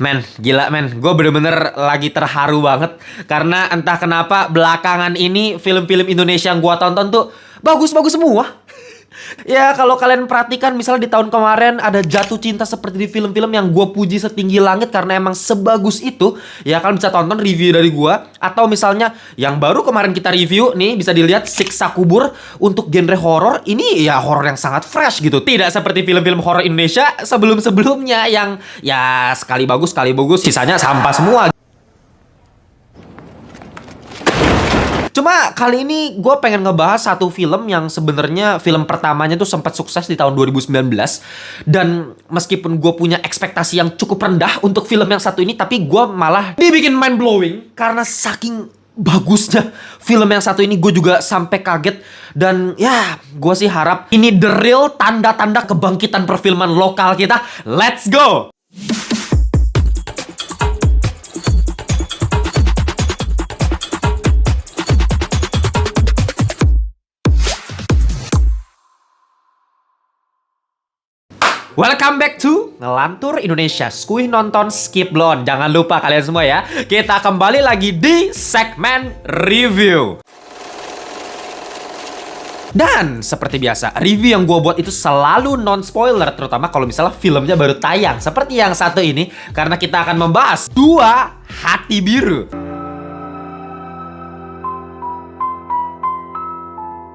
Men, gila men, gue bener-bener lagi terharu banget. Karena entah kenapa belakangan ini film-film Indonesia yang gue tonton tuh bagus-bagus semua. Ya kalau kalian perhatikan misalnya di tahun kemarin ada Jatuh Cinta seperti di film-film yang gue puji setinggi langit karena emang sebagus itu. Ya kalian bisa tonton review dari gue. Atau misalnya yang baru kemarin kita review nih bisa dilihat Siksa Kubur. Untuk genre horor ini ya horor yang sangat fresh gitu. Tidak seperti film-film horor Indonesia sebelum-sebelumnya yang ya sekali bagus sisanya sampah semua. Cuma kali ini gue pengen ngebahas satu film yang sebenarnya film pertamanya tuh sempat sukses di tahun 2019. Dan meskipun gue punya ekspektasi yang cukup rendah untuk film yang satu ini, tapi gue malah dibikin mind blowing. Karena saking bagusnya film yang satu ini, gue juga sampai kaget. Dan ya gue sih harap ini the real tanda-tanda kebangkitan perfilman lokal kita. Let's go! Welcome back to Ngelantur Indonesia. Skuy nonton skip blon. Jangan lupa kalian semua ya. Kita kembali lagi di segmen review. Dan seperti biasa, review yang gue buat itu selalu non-spoiler. Terutama kalau misalnya filmnya baru tayang. Seperti yang satu ini. Karena kita akan membahas Dua Hati Biru.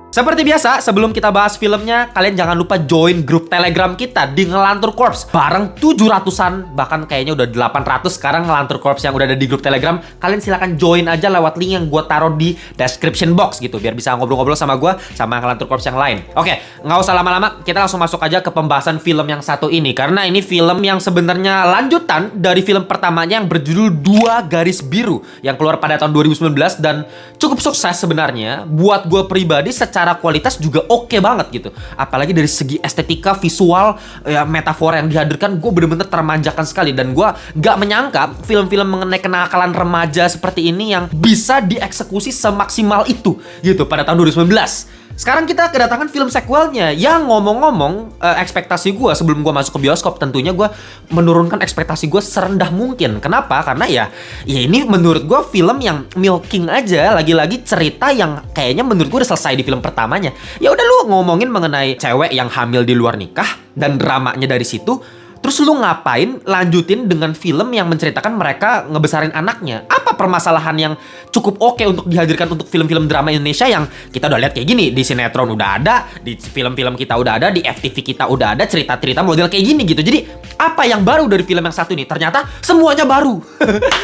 Seperti biasa, sebelum kita bahas filmnya, kalian jangan lupa join grup Telegram kita di Ngelantur Corps. Bareng 700-an, bahkan kayaknya udah 800 sekarang Ngelantur Corps yang udah ada di grup Telegram. Kalian silahkan join aja lewat link yang gue taruh di description box gitu, biar bisa ngobrol-ngobrol sama gue, sama Ngelantur Corps yang lain. Oke, nggak usah lama-lama, kita langsung masuk aja ke pembahasan film yang satu ini. Karena ini film yang sebenarnya lanjutan dari film pertamanya yang berjudul Dua Garis Biru, yang keluar pada tahun 2019 dan cukup sukses sebenarnya. Buat gue pribadi secara kualitas juga oke banget gitu. Apalagi dari segi estetika, visual, ya, metafora yang dihadirkan, gue bener-bener termanjakan sekali. Dan gue gak menyangka film-film mengenai kenakalan remaja seperti ini yang bisa dieksekusi semaksimal itu gitu pada tahun 2019. Sekarang kita kedatangan film sequelnya. Yang ngomong-ngomong, ekspektasi gue sebelum gue masuk ke bioskop, tentunya gue menurunkan ekspektasi gue serendah mungkin. Kenapa? Karena ya ini menurut gue film yang milking aja. Lagi-lagi cerita yang kayaknya menurut gue udah selesai di film pertamanya. Ya udah, lu ngomongin mengenai cewek yang hamil di luar nikah dan dramanya dari situ. Terus lu ngapain lanjutin dengan film yang menceritakan mereka ngebesarin anaknya? Apa permasalahan yang cukup oke untuk dihadirkan untuk film-film drama Indonesia yang kita udah lihat kayak gini? Di sinetron udah ada, di film-film kita udah ada, di FTV kita udah ada, cerita-cerita model kayak gini gitu. Jadi apa yang baru dari film yang satu ini? Ternyata semuanya baru.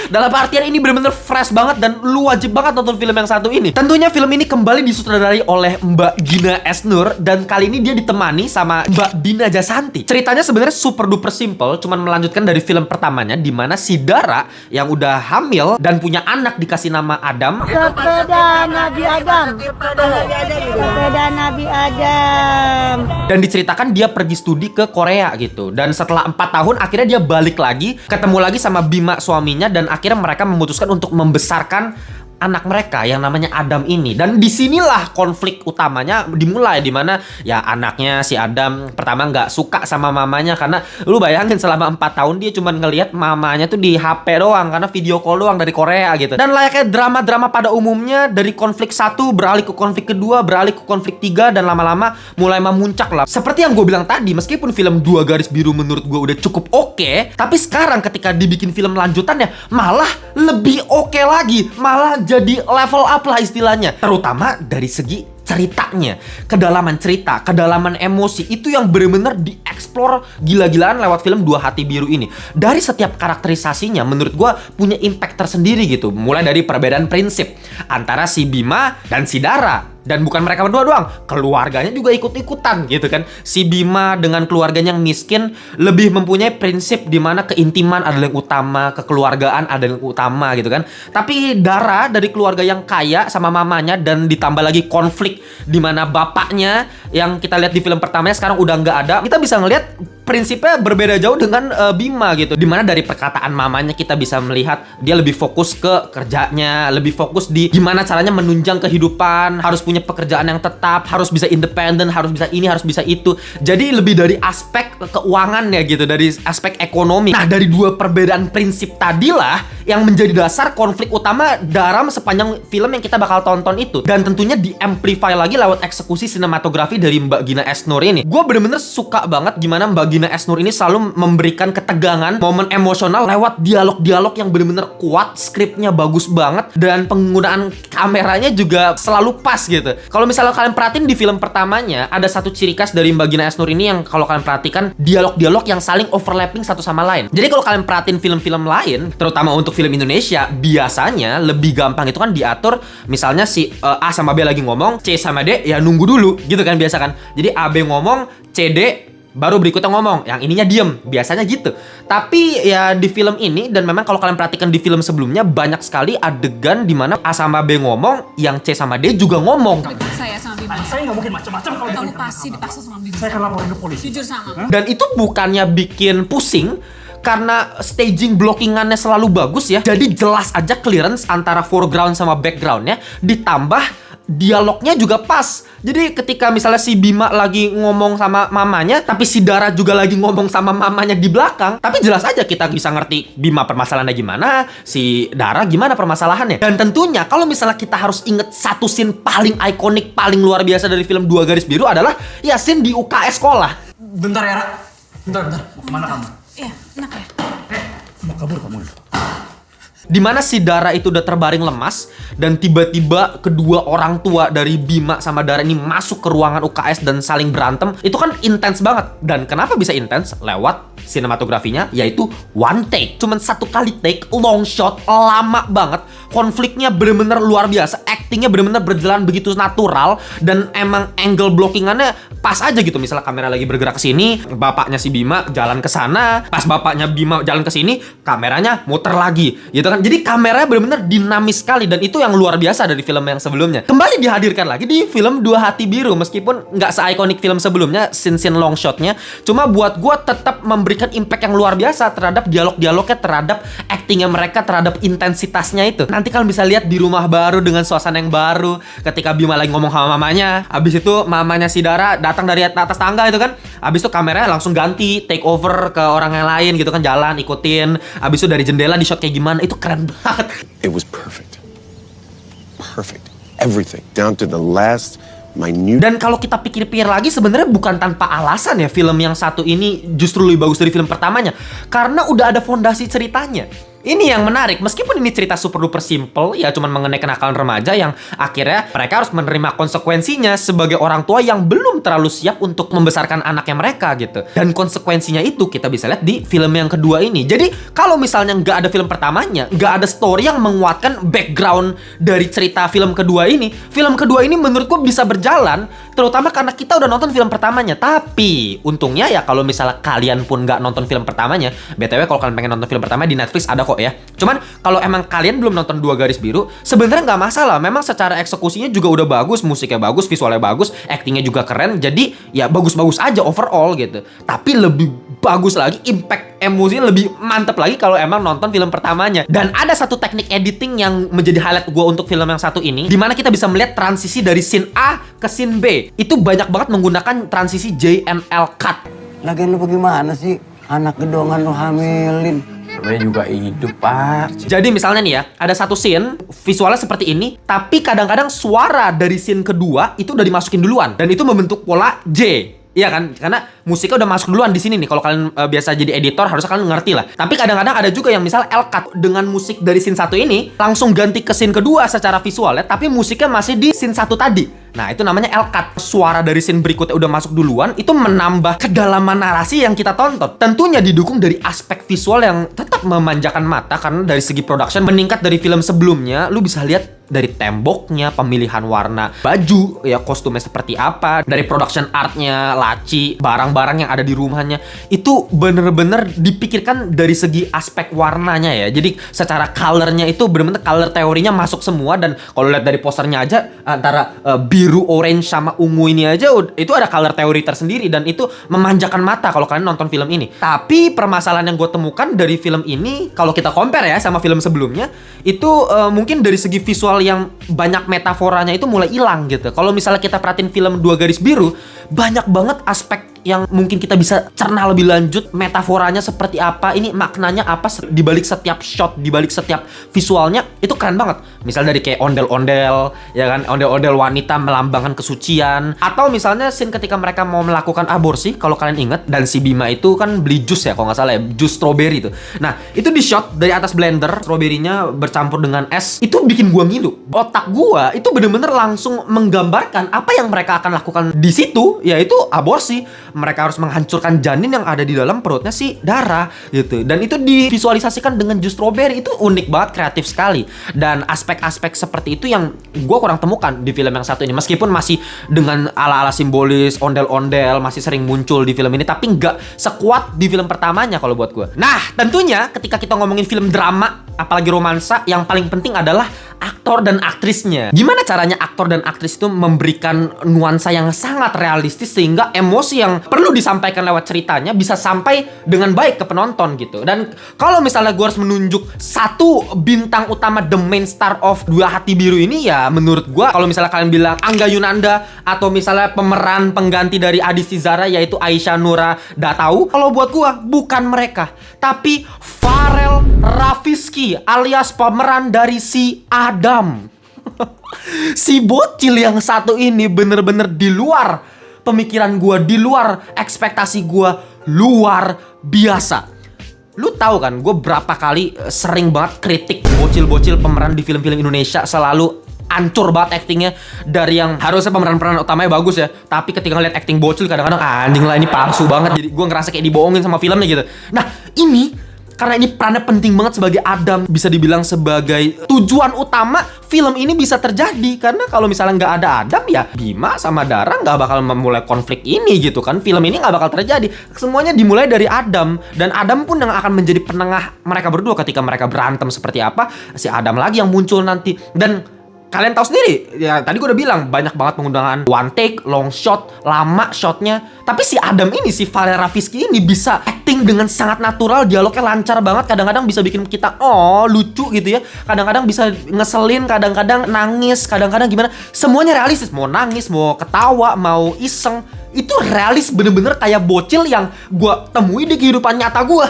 Dalam artian ini bener-bener fresh banget dan lu wajib banget nonton film yang satu ini. Tentunya film ini kembali disutradarai oleh Mbak Gina Esnur dan kali ini dia ditemani sama Mbak Dina Jasanti. Ceritanya sebenarnya super duper simple, cuman melanjutkan dari film pertamanya di mana si Dara yang udah hamil dan punya anak dikasih nama Adam. Sepeda Nabi Adam. Sepeda Nabi Adam. Dan diceritakan dia pergi studi ke Korea gitu. Dan setelah 4 tahun akhirnya dia balik lagi, ketemu lagi sama Bima suaminya dan akhirnya mereka memutuskan untuk membesarkan anak mereka yang namanya Adam ini. Dan disinilah konflik utamanya dimulai, dimana ya anaknya si Adam pertama nggak suka sama mamanya. Karena lu bayangin selama 4 tahun dia cuma ngelihat mamanya tuh di HP doang, karena video call doang dari Korea gitu. Dan layaknya drama-drama pada umumnya, dari konflik satu beralih ke konflik kedua, beralih ke konflik 3, dan lama-lama mulai memuncak lah. Seperti yang gue bilang tadi, meskipun film Dua Garis Biru menurut gue udah cukup oke, tapi sekarang ketika dibikin film lanjutannya malah lebih oke lagi, malah jadi level up lah istilahnya. Terutama dari segi ceritanya, kedalaman cerita, kedalaman emosi, itu yang benar-benar dieksplor gila-gilaan lewat film Dua Hati Biru ini. Dari setiap karakterisasinya menurut gue punya impact tersendiri gitu. Mulai dari perbedaan prinsip antara si Bima dan si Dara. Dan bukan mereka berdua doang, keluarganya juga ikut-ikutan gitu kan. Si Bima dengan keluarganya yang miskin lebih mempunyai prinsip di mana keintiman adalah yang utama, kekeluargaan adalah yang utama gitu kan. Tapi Dara dari keluarga yang kaya sama mamanya, dan ditambah lagi konflik di mana bapaknya yang kita lihat di film pertamanya sekarang udah nggak ada. Kita bisa ngelihat prinsipnya berbeda jauh dengan Bima gitu. Dimana dari perkataan mamanya kita bisa melihat dia lebih fokus ke kerjanya, lebih fokus di gimana caranya menunjang kehidupan, harus punya pekerjaan yang tetap, harus bisa independen, harus bisa ini, harus bisa itu. Jadi lebih dari aspek keuangan ya gitu, dari aspek ekonomi. Nah, dari dua perbedaan prinsip tadilah yang menjadi dasar konflik utama dalam sepanjang film yang kita bakal tonton itu. Dan tentunya di-amplify lagi lewat eksekusi sinematografi dari Mbak Gina Esnur ini. Gue bener-bener suka banget gimana Mbak Gina Esnur ini selalu memberikan ketegangan, momen emosional lewat dialog-dialog yang bener-bener kuat, skripnya bagus banget, dan penggunaan kameranya juga selalu pas gitu. Kalau misalnya kalian perhatiin di film pertamanya, ada satu ciri khas dari Mbak Gina Esnur ini yang kalau kalian perhatikan, dialog-dialog yang saling overlapping satu sama lain. Jadi kalau kalian perhatiin film-film lain, terutama untuk film Indonesia, biasanya lebih gampang itu kan diatur, misalnya si A sama B lagi ngomong, C sama D ya nunggu dulu gitu kan biasa kan. Jadi A B ngomong, C D baru berikutnya ngomong, yang ininya diem, biasanya gitu. Tapi ya di film ini, dan memang kalau kalian perhatikan di film sebelumnya, banyak sekali adegan dimana A sama B ngomong, yang C sama D juga ngomong. Dipaksa ya sama Bima. Saya nggak mungkin macam-macam kalau Kamu dipaksa. pasti dipaksa sama Bima. Saya akan laporin ke polisi. Jujur sama. Dan itu bukannya bikin pusing, karena staging blockingannya selalu bagus ya. Jadi jelas aja clearance antara foreground sama backgroundnya, ditambah dialognya juga pas. Jadi ketika misalnya si Bima lagi ngomong sama mamanya, tapi si Dara juga lagi ngomong sama mamanya di belakang, tapi jelas aja kita bisa ngerti Bima permasalahannya gimana, si Dara gimana permasalahannya. Dan tentunya kalau misalnya kita harus inget satu scene paling ikonik, paling luar biasa dari film Dua Garis Biru adalah ya scene di UKS sekolah. Bentar ya, Ra. Bentar. Mau kemana kamu? Iya, enak ya. Mau kabur kamu. Dimana si Dara itu udah terbaring lemas, dan tiba-tiba kedua orang tua dari Bima sama Dara ini masuk ke ruangan UKS dan saling berantem. Itu kan intens banget. Dan kenapa bisa intens? Lewat sinematografinya, yaitu one take. Cuman satu kali take, long shot, lama banget. Konfliknya bener-bener luar biasa, actingnya bener-bener berjalan begitu natural, dan emang angle blockingannya pas aja gitu. Misalnya kamera lagi bergerak ke sini, bapaknya si Bima jalan ke sana, pas bapaknya Bima jalan ke sini, kameranya muter lagi gitu kan. Jadi kameranya bener-bener dinamis sekali, dan itu yang luar biasa dari film yang sebelumnya. Kembali dihadirkan lagi di film Dua Hati Biru, meskipun nggak se-ikonik film sebelumnya scene-scene long shotnya, cuma buat gue tetap memberikan impact yang luar biasa terhadap dialog-dialognya, terhadap actingnya mereka, terhadap intensitasnya itu. Nanti kalian bisa lihat di rumah baru dengan suasana yang baru, ketika Bima lagi ngomong sama mamanya, abis itu mamanya si Dara datang dari atas tangga itu kan, abis itu kameranya langsung ganti, take over ke orang yang lain gitu kan, jalan, ikutin, abis itu dari jendela di shot kayak gimana, itu keren banget. It was perfect. Perfect. Everything. Down to the last minute. Dan kalau kita pikir-pikir lagi, sebenarnya bukan tanpa alasan ya film yang satu ini justru lebih bagus dari film pertamanya, karena udah ada fondasi ceritanya. Ini yang menarik, meskipun ini cerita super duper simple, ya cuman mengenai kenakalan remaja yang akhirnya mereka harus menerima konsekuensinya sebagai orang tua yang belum terlalu siap untuk membesarkan anaknya mereka gitu. Dan konsekuensinya itu kita bisa lihat di film yang kedua ini. Jadi kalau misalnya nggak ada film pertamanya, nggak ada story yang menguatkan background dari cerita film kedua ini, film kedua ini menurutku bisa berjalan, terutama karena kita udah nonton film pertamanya. Tapi untungnya ya kalau misalnya kalian pun nggak nonton film pertamanya, BTW kalau kalian pengen nonton film pertama di Netflix ada kok ya. Cuman kalau emang kalian belum nonton Dua Garis Biru, sebenarnya nggak masalah. Memang secara eksekusinya juga udah bagus, musiknya bagus, visualnya bagus, actingnya juga keren. Jadi ya bagus-bagus aja overall gitu. Tapi lebih bagus lagi, impact emosinya lebih mantep lagi kalau emang nonton film pertamanya. Dan ada satu teknik editing yang menjadi highlight gue untuk film yang satu ini, dimana kita bisa melihat transisi dari scene A ke scene B. Itu banyak banget menggunakan transisi JNL cut. Lagian lu bagaimana sih? Anak gedongan lu hamilin. Namanya juga hidup, Pak. Jadi misalnya nih ya, ada satu scene visualnya seperti ini, tapi kadang-kadang suara dari scene kedua itu udah dimasukin duluan, dan itu membentuk pola J. Iya kan? Karena musiknya udah masuk duluan di sini nih. Kalau kalian biasa jadi editor, harusnya kalian ngerti lah. Tapi kadang-kadang ada juga yang misal L-cut dengan musik dari scene satu ini langsung ganti ke scene kedua secara visualnya, tapi musiknya masih di scene satu tadi. Nah, itu namanya L-cut. Suara dari scene berikutnya udah masuk duluan, itu menambah kedalaman narasi yang kita tonton. Tentunya didukung dari aspek visual yang tetap memanjakan mata, karena dari segi production meningkat dari film sebelumnya. Lu bisa lihat dari temboknya, pemilihan warna baju, ya kostumnya seperti apa, dari production artnya, laci, barang-barang yang ada di rumahnya, itu bener-bener dipikirkan dari segi aspek warnanya ya. Jadi secara colornya itu bener-bener color teorinya masuk semua. Dan kalau lihat dari posternya aja, antara biru, orange, sama ungu ini aja itu ada color teori tersendiri, dan itu memanjakan mata kalau kalian nonton film ini. Tapi permasalahan yang gue temukan dari film ini, kalau kita compare ya sama film sebelumnya, itu mungkin dari segi visual yang banyak metaforanya itu mulai hilang gitu. Kalau misalnya kita perhatiin film Dua Garis Biru, banyak banget aspek yang mungkin kita bisa cerna lebih lanjut, metaforanya seperti apa, ini maknanya apa di balik setiap shot, di balik setiap visualnya, itu keren banget. Misal dari kayak ondel-ondel, ya kan, ondel-ondel wanita melambangkan kesucian, atau misalnya scene ketika mereka mau melakukan aborsi, kalau kalian ingat, dan si Bima itu kan beli jus ya, kalau nggak salah ya, jus strawberry itu. Nah, itu di shot dari atas blender, strawberry-nya bercampur dengan es, itu bikin gua ngilu. Otak gua itu bener-bener langsung menggambarkan apa yang mereka akan lakukan di situ, yaitu aborsi. Mereka harus menghancurkan janin yang ada di dalam perutnya si Dara gitu. Dan itu divisualisasikan dengan jus strawberry. Itu unik banget, kreatif sekali. Dan aspek-aspek seperti itu yang gue kurang temukan di film yang satu ini. Meskipun masih dengan ala-ala simbolis, ondel-ondel masih sering muncul di film ini, tapi nggak sekuat di film pertamanya kalau buat gue. Nah, tentunya ketika kita ngomongin film drama, apalagi romansa, yang paling penting adalah aktor dan aktrisnya. Gimana caranya aktor dan aktris itu memberikan nuansa yang sangat realistis sehingga emosi yang perlu disampaikan lewat ceritanya bisa sampai dengan baik ke penonton gitu. Dan kalau misalnya gue harus menunjuk satu bintang utama, the main star of Dua Hati Biru ini, ya menurut gue kalau misalnya kalian bilang Angga Yunanda, atau misalnya pemeran pengganti dari Adisti Zara yaitu Aisyah Nura Datau, kalau buat gue bukan mereka, tapi Farel Rafiski alias pemeran dari si Adam. Si bocil yang satu ini bener-bener di luar pemikiran gue, di luar ekspektasi gue, luar biasa. Lu tahu kan, gue berapa kali sering banget kritik bocil-bocil pemeran di film-film Indonesia, selalu ancur banget aktingnya. Dari yang harusnya pemeran-pemeran utamanya bagus ya, tapi ketika ngeliat akting bocil kadang-kadang anjing lah, ini palsu banget. Jadi gue ngerasa kayak dibohongin sama filmnya gitu. Nah ini karena ini perannya penting banget sebagai Adam, bisa dibilang sebagai tujuan utama film ini bisa terjadi. Karena kalau misalnya nggak ada Adam, ya Bima sama Dara nggak bakal memulai konflik ini gitu kan. Film ini nggak bakal terjadi. Semuanya dimulai dari Adam, dan Adam pun yang akan menjadi penengah mereka berdua ketika mereka berantem seperti apa. Si Adam lagi yang muncul nanti. Dan kalian tahu sendiri, ya tadi gue udah bilang banyak banget penggunaan one take, long shot, lama shotnya. Tapi si Adam ini, si Farel Rafiski ini bisa acting dengan sangat natural, dialognya lancar banget. Kadang-kadang bisa bikin kita lucu gitu ya. Kadang-kadang bisa ngeselin, kadang-kadang nangis, kadang-kadang gimana. Semuanya realistis, mau nangis, mau ketawa, mau iseng. Itu realis, bener-bener kayak bocil yang gue temui di kehidupan nyata gue.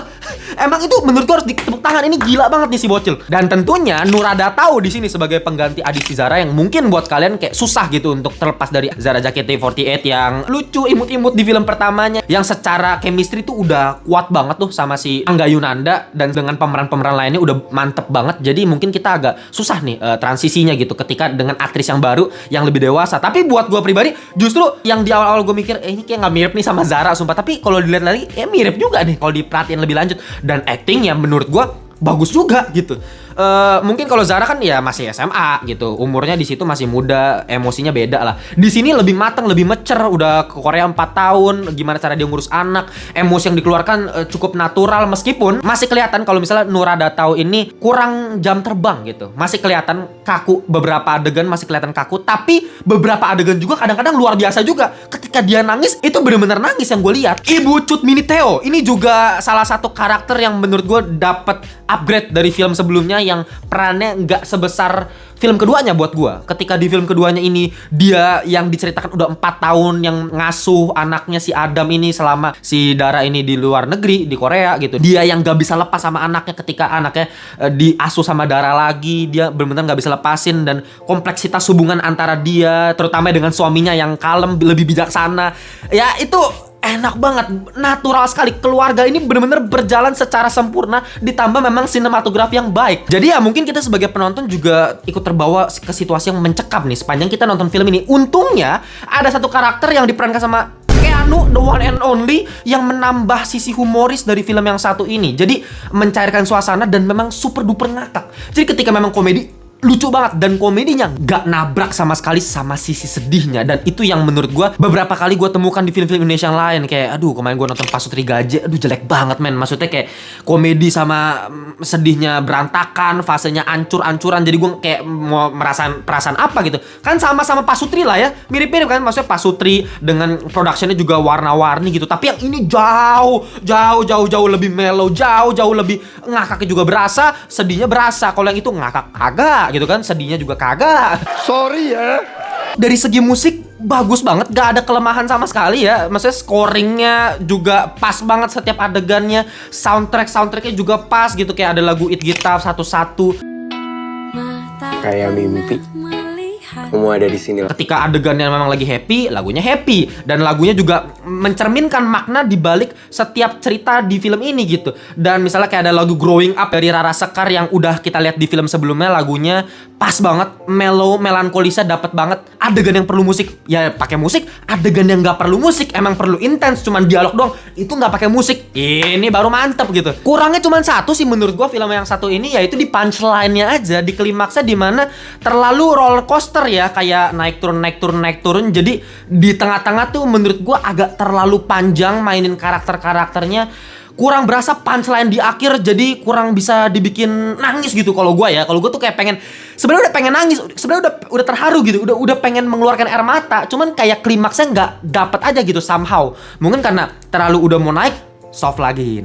Emang itu menurut gue harus ditepuk tangan. Ini gila banget nih si bocil. Dan tentunya Nura Datau di sini sebagai pengganti Adisti Zara, yang mungkin buat kalian kayak susah gitu untuk terlepas dari Zara JKT48 yang lucu, imut-imut di film pertamanya, yang secara chemistry tuh udah kuat banget tuh sama si Angga Yunanda, dan dengan pemeran-pemeran lainnya udah mantep banget. Jadi mungkin kita agak susah nih transisinya gitu ketika dengan aktris yang baru, yang lebih dewasa. Tapi buat gue pribadi, justru yang di awal-awal gue mikir, ini kayak nggak mirip nih sama Zara, sumpah. Tapi kalau dilihat lagi, mirip juga nih kalau diperhatiin lebih lanjut. Dan acting ya menurut gue bagus juga gitu. Mungkin kalau Zara kan ya masih SMA gitu, umurnya di situ masih muda, emosinya beda lah. Di sini lebih matang, lebih mecer, udah ke Korea 4 tahun, gimana cara dia ngurus anak, emosi yang dikeluarkan cukup natural. Meskipun masih kelihatan kalau misalnya Nura Datau ini kurang jam terbang gitu, masih kelihatan kaku, beberapa adegan masih kelihatan kaku. Tapi beberapa adegan juga kadang-kadang luar biasa juga. Ketika dia nangis, itu bener-bener nangis yang gue lihat. Ibu Cut Mini Theo ini juga salah satu karakter yang menurut gue dapet upgrade dari film sebelumnya, yang perannya nggak sebesar film keduanya buat gua. Ketika di film keduanya ini, dia yang diceritakan udah 4 tahun yang ngasuh anaknya si Adam ini selama si Dara ini di luar negeri, di Korea gitu. Dia yang nggak bisa lepas sama anaknya ketika anaknya diasuh sama Dara lagi. Dia benar-benar nggak bisa lepasin, dan kompleksitas hubungan antara dia, terutama dengan suaminya yang kalem, lebih bijaksana. Ya itu enak banget, natural sekali. Keluarga ini benar-benar berjalan secara sempurna, ditambah memang sinematografi yang baik. Jadi ya mungkin kita sebagai penonton juga ikut terbawa ke situasi yang mencekam nih sepanjang kita nonton film ini. Untungnya ada satu karakter yang diperankan sama Keanu, the one and only, yang menambah sisi humoris dari film yang satu ini. Jadi mencairkan suasana dan memang super duper ngakak. Jadi ketika memang komedi, lucu banget dan komedinya nggak nabrak sama sekali sama sisi sedihnya. Dan itu yang menurut gue beberapa kali gue temukan di film-film Indonesia yang lain. Kayak aduh, kemarin gue nonton Pasutri Gaje, aduh jelek banget men. Maksudnya kayak komedi sama sedihnya berantakan, fasenya ancur-ancuran. Jadi gue kayak mau merasakan perasaan apa gitu. Kan sama-sama Pasutri lah ya, mirip-mirip kan. Maksudnya Pasutri dengan productionnya juga warna-warni gitu. Tapi yang ini jauh lebih mellow, jauh lebih ngakaknya juga berasa, sedihnya berasa. Kalau yang itu ngakak kagak gitu kan, sedihnya juga kagak. Sorry ya. Dari segi musik bagus banget, gak ada kelemahan sama sekali ya. Maksudnya scoringnya juga pas banget setiap adegannya, soundtracknya juga pas gitu. Kayak ada lagu It Guitar satu-satu. Kayak mimpi. Kamu ada di sini. Ketika adegannya memang lagi happy, lagunya happy. Dan lagunya juga mencerminkan makna di balik setiap cerita di film ini gitu. Dan misalnya kayak ada lagu Growing Up dari Rara Sekar yang udah kita lihat di film sebelumnya, lagunya pas banget, mellow, melankolisnya dapet banget. Adegan yang perlu musik, ya pakai musik. Adegan yang nggak perlu musik, emang perlu intens, cuman dialog doang, itu nggak pakai musik. Ini baru mantep gitu. Kurangnya cuman satu sih menurut gua film yang satu ini, yaitu di punchline-nya aja, di klimaksnya, dimana terlalu roller coaster ya, kayak naik turun. Jadi di tengah-tengah tuh menurut gua agak terlalu panjang mainin karakternya. Kurang berasa punchline di akhir, jadi kurang bisa dibikin nangis gitu kalau gua ya. Kalau gua tuh kayak sebenarnya udah pengen nangis, sebenarnya udah terharu gitu, udah pengen mengeluarkan air mata, cuman kayak klimaksnya nggak dapet aja gitu somehow. Mungkin karena terlalu udah mau naik, soft lagi.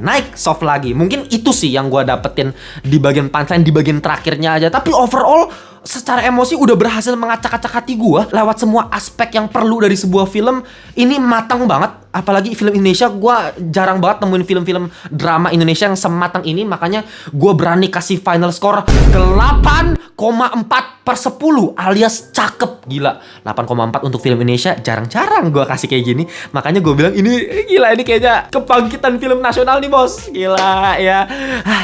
Mungkin itu sih yang gua dapetin di bagian punchline, di bagian terakhirnya aja. Tapi overall secara emosi udah berhasil mengacak-acak hati gua lewat semua aspek yang perlu dari sebuah film. Ini matang banget. Apalagi film Indonesia, gua jarang banget nemuin film-film drama Indonesia yang sematang ini. Makanya gua berani kasih final score 8,4/10 alias cakep. Gila, 8,4 untuk film Indonesia jarang-jarang gua kasih kayak gini. Makanya gua bilang ini gila, ini kayaknya kebangkitan film nasional nih bos. Gila ya.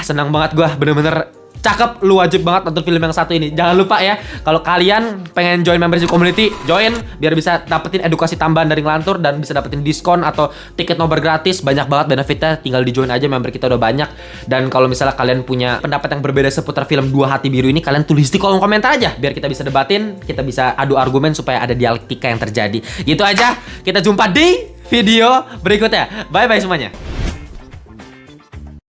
Senang banget gua, bener-bener cakep. Lu wajib banget nonton film yang satu ini. Jangan lupa ya, kalau kalian pengen join membership community, join biar bisa dapetin edukasi tambahan dari Ngelantur dan bisa dapetin diskon atau tiket nobar gratis. Banyak banget benefitnya, tinggal di join aja, member kita udah banyak. Dan kalau misalnya kalian punya pendapat yang berbeda seputar film Dua Hati Biru ini, kalian tulis di kolom komentar aja biar kita bisa debatin, kita bisa adu argumen supaya ada dialektika yang terjadi. Gitu aja, kita jumpa di video berikutnya. Bye bye semuanya.